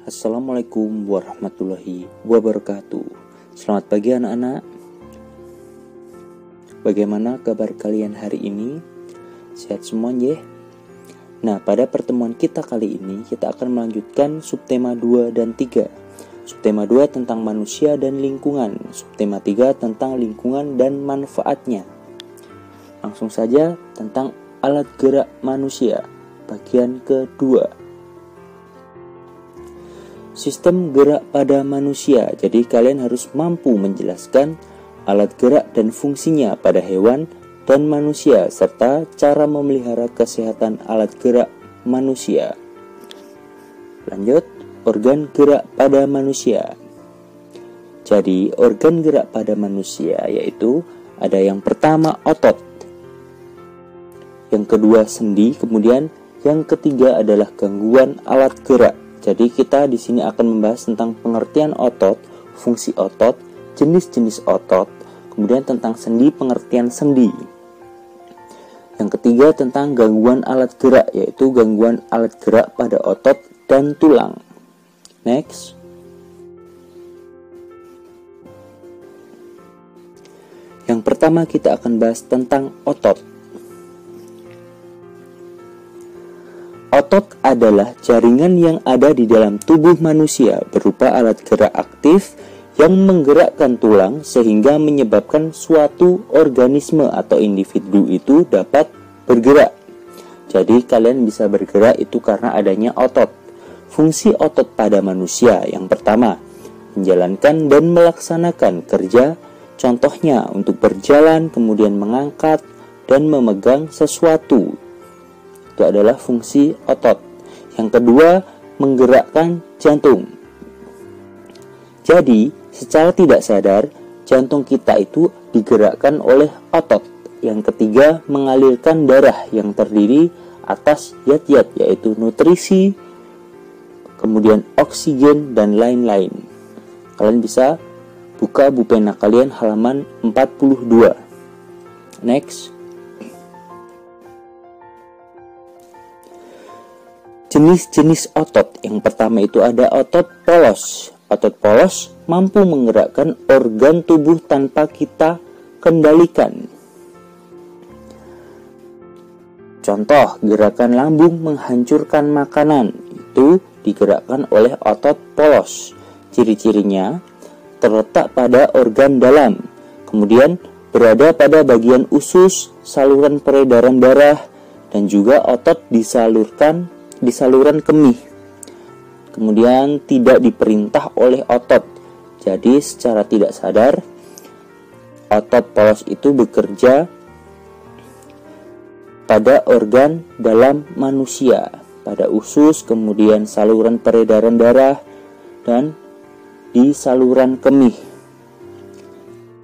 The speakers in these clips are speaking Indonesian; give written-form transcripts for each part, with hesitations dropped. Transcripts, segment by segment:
Assalamualaikum warahmatullahi wabarakatuh. Selamat pagi anak-anak. Bagaimana kabar kalian hari ini? Sehat semua ya? Nah, pada pertemuan kita kali ini kita akan melanjutkan subtema 2 dan 3. Subtema 2 tentang manusia dan lingkungan, subtema 3 tentang lingkungan dan manfaatnya. Langsung saja tentang alat gerak manusia, bagian kedua. Sistem gerak pada manusia. Jadi kalian harus mampu menjelaskan alat gerak dan fungsinya pada hewan dan manusia, serta cara memelihara kesehatan alat gerak manusia. Lanjut, organ gerak pada manusia. Jadi organ gerak pada manusia yaitu ada yang pertama otot, yang kedua sendi, kemudian yang ketiga adalah gangguan alat gerak. Jadi kita di sini akan membahas tentang pengertian otot, fungsi otot, jenis-jenis otot, kemudian tentang sendi, pengertian sendi. Yang ketiga tentang gangguan alat gerak, yaitu gangguan alat gerak pada otot dan tulang. Next. Yang pertama kita akan bahas tentang otot. Otot adalah jaringan yang ada di dalam tubuh manusia berupa alat gerak aktif yang menggerakkan tulang sehingga menyebabkan suatu organisme atau individu itu dapat bergerak. Jadi kalian bisa bergerak itu karena adanya otot. Fungsi otot pada manusia yang pertama, menjalankan dan melaksanakan kerja, contohnya untuk berjalan, kemudian mengangkat dan memegang sesuatu. Itu adalah fungsi otot. Yang kedua, menggerakkan jantung. Jadi, secara tidak sadar, jantung kita itu digerakkan oleh otot. Yang ketiga, mengalirkan darah yang terdiri atas zat-zat, yaitu nutrisi, kemudian oksigen, dan lain-lain. Kalian bisa buka buku pena kalian halaman 42. Next. Jenis-jenis otot. Yang pertama itu ada otot polos. Otot polos mampu menggerakkan organ tubuh tanpa kita kendalikan. Contoh, gerakan lambung menghancurkan makanan itu digerakkan oleh otot polos. Ciri-cirinya terletak pada organ dalam, kemudian berada pada bagian usus, saluran peredaran darah, dan juga otot di saluran kemih. Kemudian tidak diperintah oleh otot. Jadi secara tidak sadar otot polos itu bekerja pada organ dalam manusia, pada usus, kemudian saluran peredaran darah, dan di saluran kemih.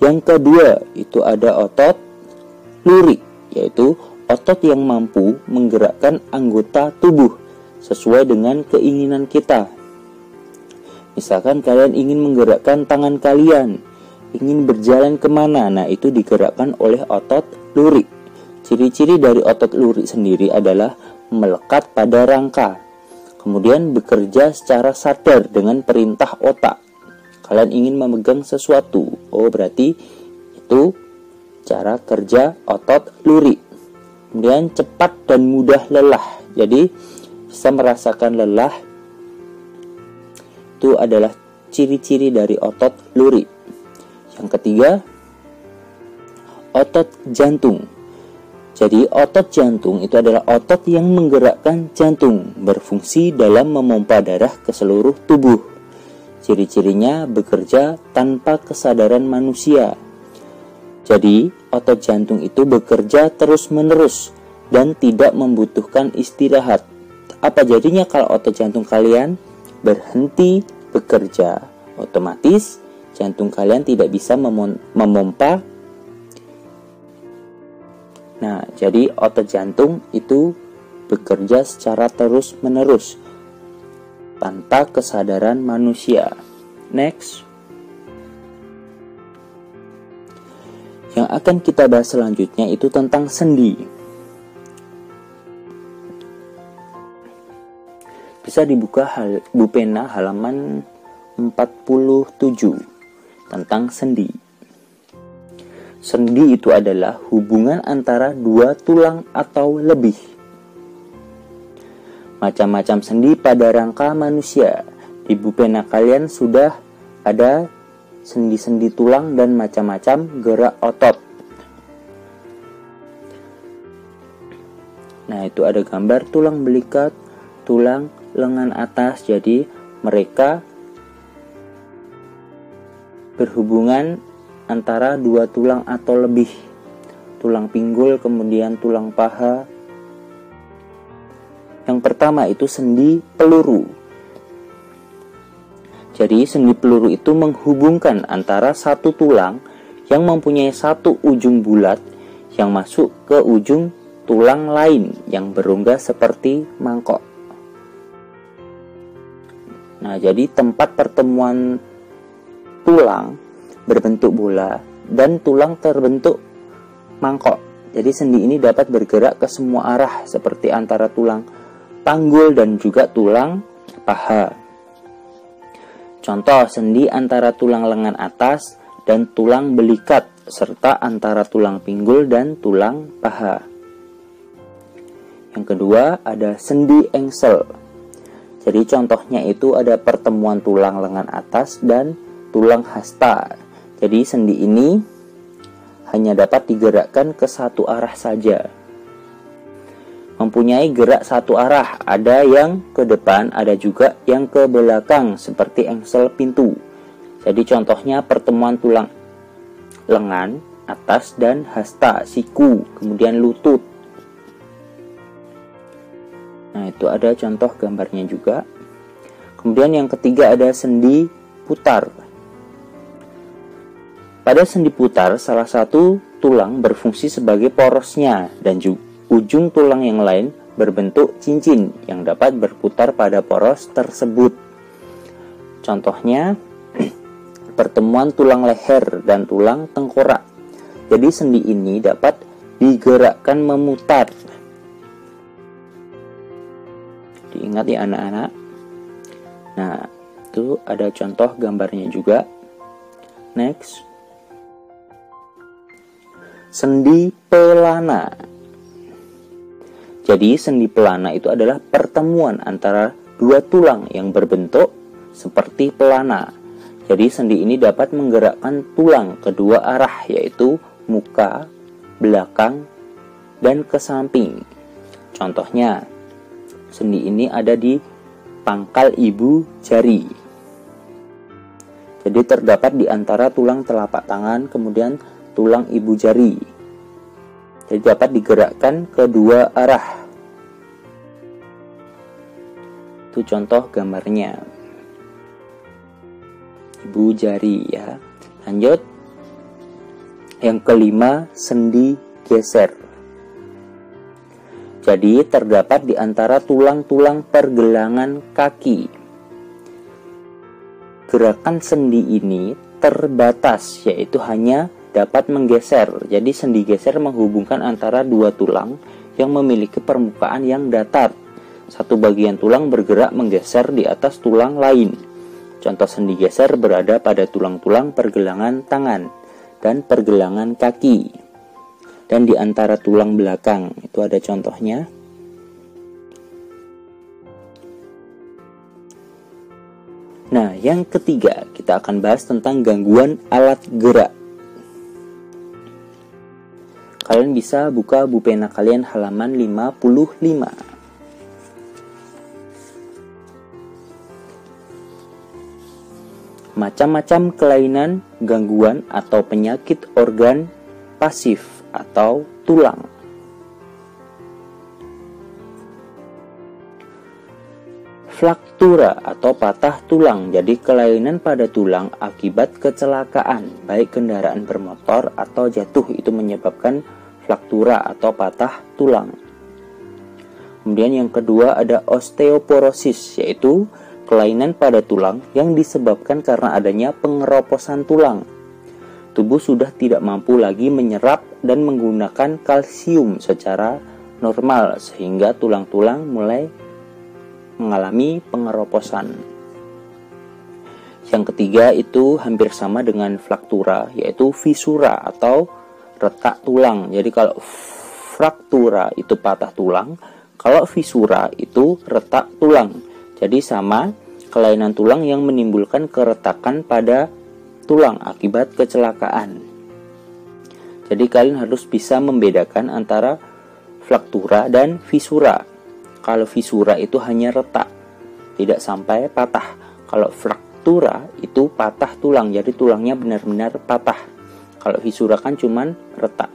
Yang kedua itu ada otot lurik, yaitu otot yang mampu menggerakkan anggota tubuh sesuai dengan keinginan kita. Misalkan kalian ingin menggerakkan tangan kalian, ingin berjalan kemana, nah itu digerakkan oleh otot lurik. Ciri-ciri dari otot lurik sendiri adalah melekat pada rangka, kemudian bekerja secara sadar dengan perintah otak. Kalian ingin memegang sesuatu, berarti itu cara kerja otot lurik. Kemudian cepat dan mudah lelah, jadi bisa merasakan lelah. Itu adalah ciri-ciri dari otot lurik. Yang ketiga, otot jantung. Jadi otot jantung itu adalah otot yang menggerakkan jantung, berfungsi dalam memompa darah ke seluruh tubuh. Ciri-cirinya bekerja tanpa kesadaran manusia. Jadi otot jantung itu bekerja terus-menerus dan tidak membutuhkan istirahat. Apa jadinya kalau otot jantung kalian berhenti bekerja? Otomatis jantung kalian tidak bisa memompa. Nah, jadi otot jantung itu bekerja secara terus-menerus tanpa kesadaran manusia. Next. Yang akan kita bahas selanjutnya itu tentang sendi. Bisa dibuka Bu Pena halaman 47 tentang sendi. Sendi itu adalah hubungan antara dua tulang atau lebih. Macam-macam sendi pada rangka manusia. Di Bu Pena kalian sudah ada sendi-sendi tulang dan macam-macam gerak otot. Nah, itu ada gambar tulang belikat, tulang lengan atas. Jadi mereka berhubungan antara dua tulang atau lebih. Tulang pinggul, kemudian tulang paha. Yang pertama itu sendi peluru. Jadi sendi peluru itu menghubungkan antara satu tulang yang mempunyai satu ujung bulat yang masuk ke ujung tulang lain yang berongga seperti mangkok. Nah, jadi tempat pertemuan tulang berbentuk bola dan tulang terbentuk mangkok. Jadi sendi ini dapat bergerak ke semua arah seperti antara tulang panggul dan juga tulang paha. Contoh sendi antara tulang lengan atas dan tulang belikat serta antara tulang pinggul dan tulang paha. Yang kedua ada sendi engsel. Jadi contohnya itu ada pertemuan tulang lengan atas dan tulang hasta. Jadi sendi ini hanya dapat digerakkan ke satu arah saja. Mempunyai gerak satu arah, ada yang ke depan, ada juga yang ke belakang seperti engsel pintu. Jadi contohnya pertemuan tulang lengan atas dan hasta, siku, kemudian lutut. Nah, itu ada contoh gambarnya juga. Kemudian yang ketiga ada sendi putar. Pada sendi putar, salah satu tulang berfungsi sebagai porosnya dan ujung tulang yang lain berbentuk cincin yang dapat berputar pada poros tersebut. Contohnya, pertemuan tulang leher dan tulang tengkorak. Jadi sendi ini dapat digerakkan memutar. Diingat ya anak-anak. Nah, itu ada contoh gambarnya juga. Next. Sendi pelana. Jadi sendi pelana itu adalah pertemuan antara dua tulang yang berbentuk seperti pelana. Jadi sendi ini dapat menggerakkan tulang kedua arah, yaitu muka, belakang, dan ke samping. Contohnya, sendi ini ada di pangkal ibu jari. Jadi terdapat di antara tulang telapak tangan, kemudian tulang ibu jari. Jadi dapat digerakkan kedua arah. Itu contoh gambarnya. Ibu jari ya. Lanjut. Yang kelima, sendi geser. Jadi terdapat di antara tulang-tulang pergelangan kaki. Gerakan sendi ini terbatas, yaitu hanya dapat menggeser. Jadi sendi geser menghubungkan antara dua tulang yang memiliki permukaan yang datar. Satu bagian tulang bergerak menggeser di atas tulang lain. Contoh sendi geser berada pada tulang-tulang pergelangan tangan dan pergelangan kaki. Dan di antara tulang belakang, itu ada contohnya. Nah, yang ketiga, kita akan bahas tentang gangguan alat gerak. Kalian bisa buka Bu Pena kalian halaman 55. Macam-macam kelainan, gangguan, atau penyakit organ pasif atau tulang. Fraktura atau patah tulang, jadi kelainan pada tulang akibat kecelakaan, baik kendaraan bermotor atau jatuh, itu menyebabkan fraktura atau patah tulang. Kemudian yang kedua ada osteoporosis, yaitu kelainan pada tulang yang disebabkan karena adanya pengeroposan tulang. Tubuh sudah tidak mampu lagi menyerap dan menggunakan kalsium secara normal, sehingga tulang-tulang mulai mengalami pengeroposan. Yang ketiga itu hampir sama dengan fraktura, yaitu fisura atau retak tulang. Jadi kalau fraktura itu patah tulang, kalau fisura itu retak tulang. Jadi sama, kelainan tulang yang menimbulkan keretakan pada tulang akibat kecelakaan. Jadi kalian harus bisa membedakan antara fraktura dan fisura. Kalau fisura itu hanya retak, tidak sampai patah. Kalau fraktura itu patah tulang, jadi tulangnya benar-benar patah. Kalau fisura kan cuman retak.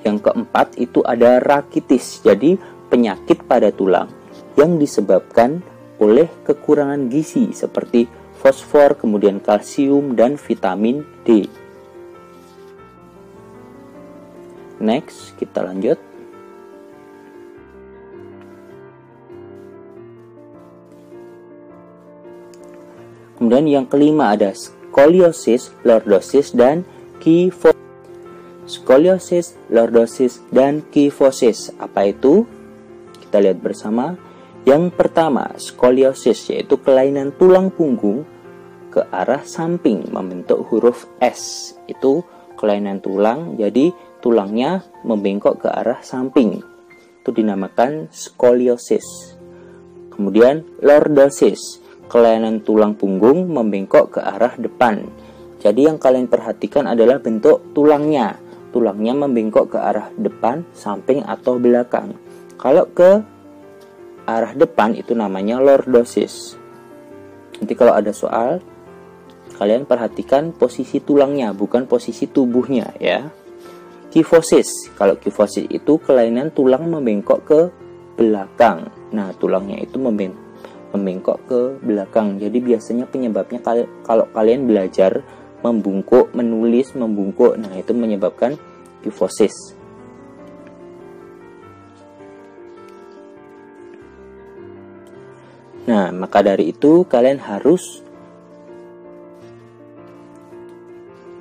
Yang keempat itu ada rakitis, jadi penyakit pada tulang yang disebabkan oleh kekurangan gizi seperti fosfor, kemudian kalsium dan vitamin D. Next, kita lanjut. Kemudian yang kelima ada skoliosis, lordosis, dan kyphosis. Skoliosis, lordosis, dan kyphosis. Apa itu? Kita lihat bersama. Yang pertama, skoliosis, yaitu kelainan tulang punggung ke arah samping membentuk huruf S. Itu kelainan tulang, jadi tulangnya membengkok ke arah samping. Itu dinamakan skoliosis. Kemudian lordosis, kelainan tulang punggung membengkok ke arah depan. Jadi yang kalian perhatikan adalah bentuk tulangnya. Tulangnya membengkok ke arah depan, samping, atau belakang. Kalau ke arah depan itu namanya lordosis. Nanti kalau ada soal, kalian perhatikan posisi tulangnya, bukan posisi tubuhnya ya. Kyphosis, kalau kyphosis itu kelainan tulang membengkok ke belakang. Nah, tulangnya itu membengkok ke belakang. Jadi biasanya penyebabnya kalau kalian belajar membungkuk, menulis membungkuk, nah itu menyebabkan kyphosis. Nah, maka dari itu kalian harus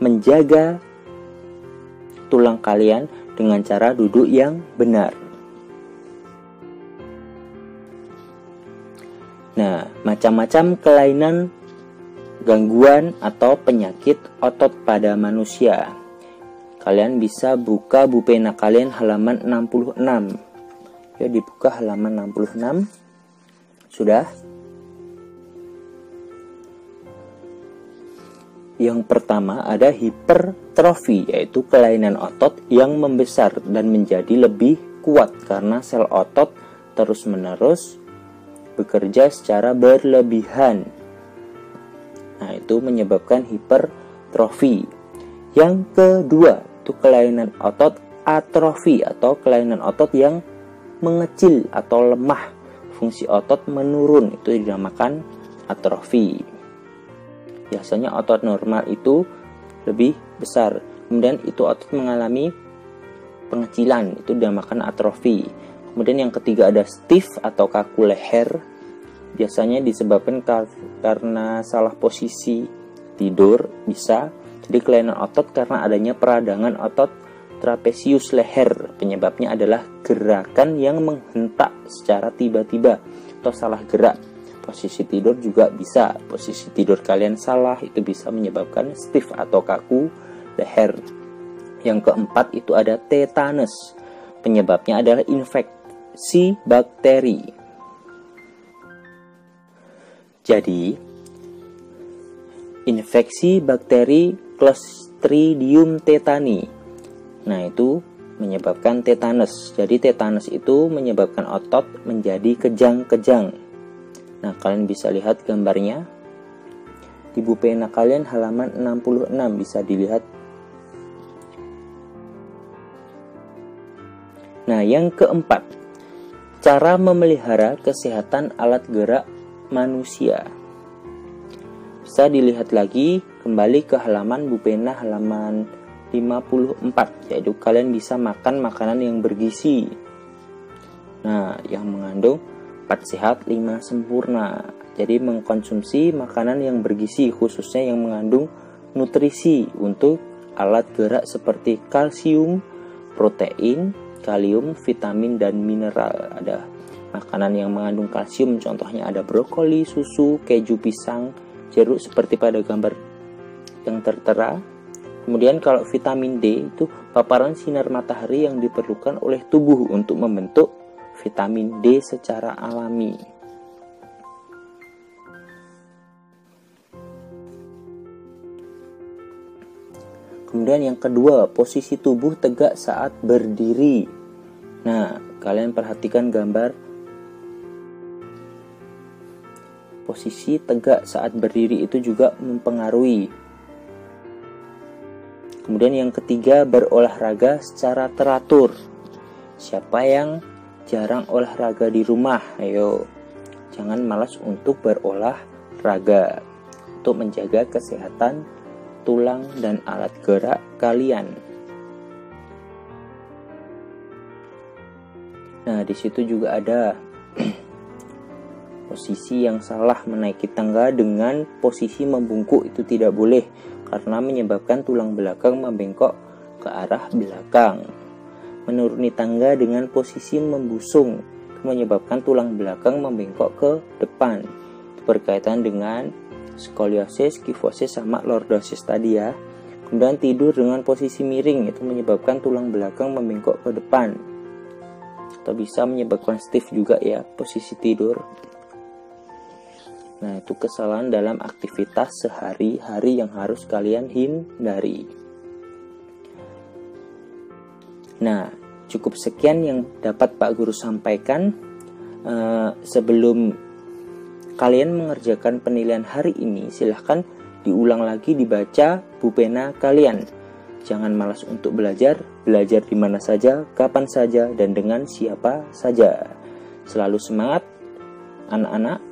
menjaga tulang kalian dengan cara duduk yang benar. Nah, macam-macam kelainan, gangguan atau penyakit otot pada manusia. Kalian bisa buka buku pena kalian halaman 66. Ya, dibuka halaman 66. Sudah? Yang pertama ada hipertrofi, yaitu kelainan otot yang membesar dan menjadi lebih kuat karena sel otot terus-menerus bekerja secara berlebihan. Nah, itu menyebabkan hipertrofi. Yang kedua, itu kelainan otot atrofi atau kelainan otot yang mengecil atau lemah. Fungsi otot menurun, itu dinamakan atrofi. Biasanya otot normal itu lebih besar. Kemudian itu otot mengalami pengecilan, itu dinamakan atrofi. Kemudian yang ketiga ada stiff atau kaku leher. Biasanya disebabkan karena salah posisi tidur bisa. Jadi kelainan otot karena adanya peradangan otot trapesius leher. Penyebabnya adalah gerakan yang menghentak secara tiba-tiba atau salah gerak. Posisi tidur juga bisa. Posisi tidur kalian salah, itu bisa menyebabkan stiff atau kaku leher. Yang keempat itu ada tetanus. Penyebabnya adalah infeksi bakteri. Jadi, infeksi bakteri Clostridium tetani. Nah, itu menyebabkan tetanus. Jadi tetanus itu menyebabkan otot menjadi kejang-kejang. Nah, kalian bisa lihat gambarnya di buku pena kalian halaman 66, bisa dilihat. Nah, yang keempat, cara memelihara kesehatan alat gerak manusia. Bisa dilihat lagi kembali ke halaman buku pena halaman 54, yaitu kalian bisa makan makanan yang bergizi. Nah, yang mengandung 4 sehat 5 sempurna. Jadi mengkonsumsi makanan yang bergizi, khususnya yang mengandung nutrisi untuk alat gerak seperti kalsium, protein, kalium, vitamin dan mineral. Ada makanan yang mengandung kalsium, contohnya ada brokoli, susu, keju, pisang, jeruk seperti pada gambar yang tertera. Kemudian kalau vitamin D itu paparan sinar matahari yang diperlukan oleh tubuh untuk membentuk vitamin D secara alami. Kemudian yang kedua, posisi tubuh tegak saat berdiri. Nah, kalian perhatikan gambar posisi tegak saat berdiri itu juga mempengaruhi. Kemudian yang ketiga, berolahraga secara teratur. Siapa yang jarang olahraga di rumah? Ayo, jangan malas untuk berolahraga untuk menjaga kesehatan tulang dan alat gerak kalian. Nah, di situ juga ada posisi yang salah, menaiki tangga dengan posisi membungkuk itu tidak boleh karena menyebabkan tulang belakang membengkok ke arah belakang. Menuruni tangga dengan posisi membusung itu menyebabkan tulang belakang membengkok ke depan. Itu berkaitan dengan skoliosis, kifosis sama lordosis tadi ya. Kemudian tidur dengan posisi miring itu menyebabkan tulang belakang membengkok ke depan. Atau bisa menyebabkan stiff juga ya posisi tidur. Nah, itu kesalahan dalam aktivitas sehari-hari yang harus kalian hindari. Nah, cukup sekian yang dapat Pak Guru sampaikan. Sebelum kalian mengerjakan penilaian hari ini, silahkan diulang lagi, dibaca pulpena kalian. Jangan malas untuk belajar di mana saja, kapan saja, dan dengan siapa saja. Selalu semangat, anak-anak.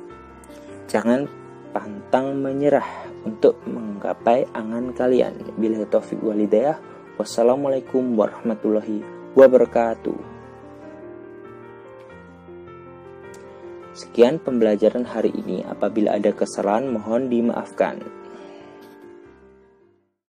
Jangan pantang menyerah untuk menggapai angan kalian. Billahi taufiq wal hidayah. Wassalamualaikum warahmatullahi wabarakatuh. Sekian pembelajaran hari ini. Apabila ada kesalahan mohon dimaafkan.